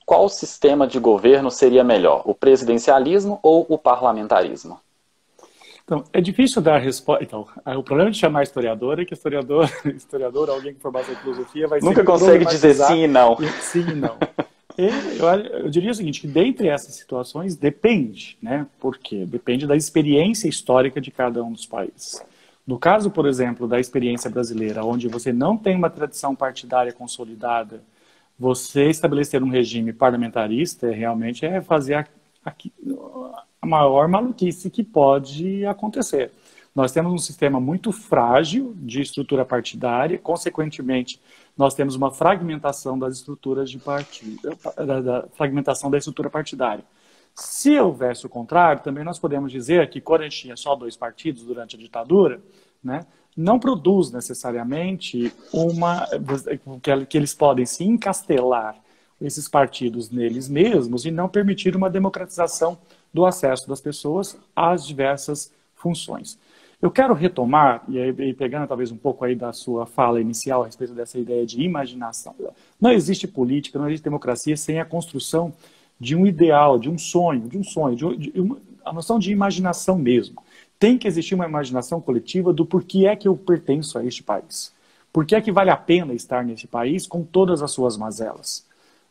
qual sistema de governo seria melhor, o presidencialismo ou o parlamentarismo? Então, é difícil dar resposta. Então, o problema de chamar historiador é que historiador, alguém que formado em filosofia, vai Nunca sempre consegue dizer sim e não. Sim e não. Eu diria o seguinte, que dentre essas situações depende, né? Por quê? Depende da experiência histórica de cada um dos países. No caso, por exemplo, da experiência brasileira, onde você não tem uma tradição partidária consolidada, você estabelecer um regime parlamentarista realmente é fazer a maior maluquice que pode acontecer. Nós temos um sistema muito frágil de estrutura partidária, consequentemente, nós temos uma fragmentação das estruturas de partido, da fragmentação da estrutura partidária. Se houvesse o contrário, também nós podemos dizer que quando a gente tinha só 2 partidos durante a ditadura, né, não produz necessariamente que eles podem se encastelar esses partidos neles mesmos e não permitir uma democratização do acesso das pessoas às diversas funções. Eu quero retomar, e aí pegando talvez um pouco aí da sua fala inicial a respeito dessa ideia de imaginação. Não existe política, não existe democracia sem a construção de um ideal, de um sonho, a noção de imaginação mesmo. Tem que existir uma imaginação coletiva do porquê é que eu pertenço a este país. Por que é que vale a pena estar neste país com todas as suas mazelas,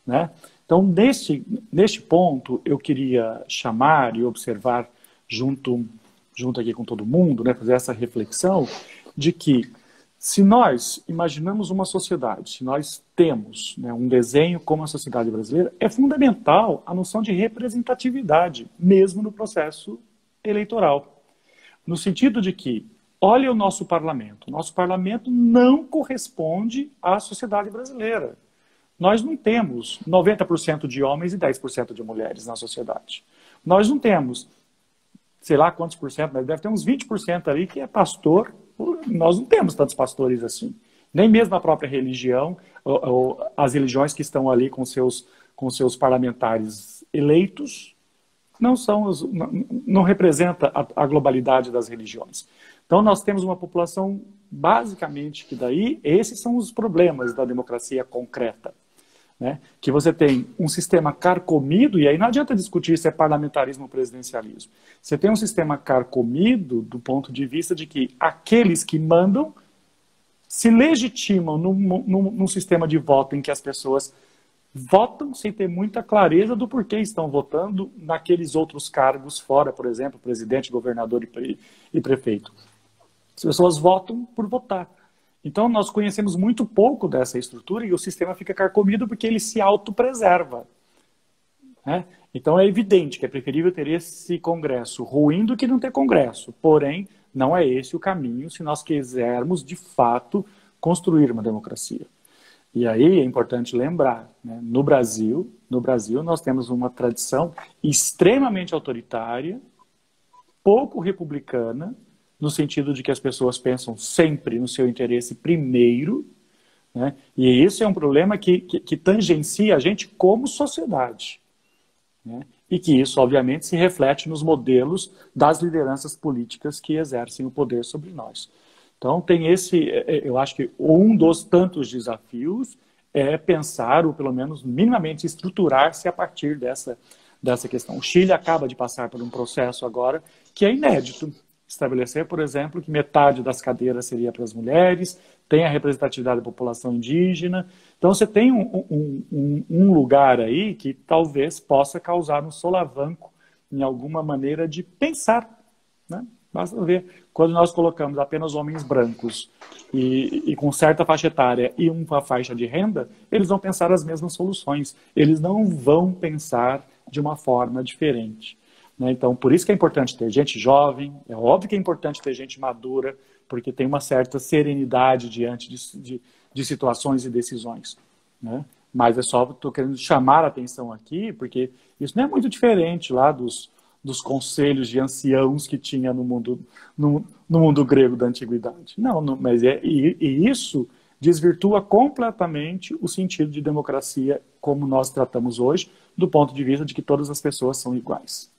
né? Então, neste ponto, eu queria chamar e observar junto aqui com todo mundo, né, fazer essa reflexão de que se nós imaginamos uma sociedade, se nós temos, né, um desenho como a sociedade brasileira, é fundamental a noção de representatividade, mesmo no processo eleitoral. No sentido de que, olha o nosso parlamento não corresponde à sociedade brasileira. Nós não temos 90% de homens e 10% de mulheres na sociedade. Nós não temos, sei lá quantos por cento, mas deve ter uns 20% ali que é pastor. Nós não temos tantos pastores assim. Nem mesmo a própria religião, ou as religiões que estão ali com seus parlamentares eleitos, não representa a globalidade das religiões. Então nós temos uma população basicamente que daí, esses são os problemas da democracia concreta, né? Que você tem um sistema carcomido, e aí não adianta discutir se é parlamentarismo ou presidencialismo. Você tem um sistema carcomido do ponto de vista de que aqueles que mandam se legitimam num sistema de voto em que as pessoas votam sem ter muita clareza do porquê estão votando naqueles outros cargos fora, por exemplo, presidente, governador e prefeito. As pessoas votam por votar. Então, nós conhecemos muito pouco dessa estrutura e o sistema fica carcomido porque ele se autopreserva, né? Então, é evidente que é preferível ter esse congresso ruim do que não ter congresso. Porém, não é esse o caminho se nós quisermos, de fato, construir uma democracia. E aí é importante lembrar, né, no Brasil nós temos uma tradição extremamente autoritária, pouco republicana, no sentido de que as pessoas pensam sempre no seu interesse primeiro, né? E isso é um problema que tangencia a gente como sociedade, né? E que isso, obviamente, se reflete nos modelos das lideranças políticas que exercem o poder sobre nós. Então, eu acho que um dos tantos desafios é pensar, ou pelo menos minimamente estruturar-se a partir dessa questão. O Chile acaba de passar por um processo agora que é inédito. Estabelecer, por exemplo, que metade das cadeiras seria para as mulheres, tem a representatividade da população indígena. Então, você tem um lugar aí que talvez possa causar um solavanco em alguma maneira de pensar, né? Basta ver, quando nós colocamos apenas homens brancos e com certa faixa etária e uma faixa de renda, eles vão pensar as mesmas soluções. Eles não vão pensar de uma forma diferente. Então, por isso que é importante ter gente jovem, é óbvio que é importante ter gente madura, porque tem uma certa serenidade diante de situações e decisões, né? Mas estou querendo chamar a atenção aqui, porque isso não é muito diferente lá dos conselhos de anciãos que tinha no mundo grego da antiguidade. Mas isso desvirtua completamente o sentido de democracia como nós tratamos hoje, do ponto de vista de que todas as pessoas são iguais.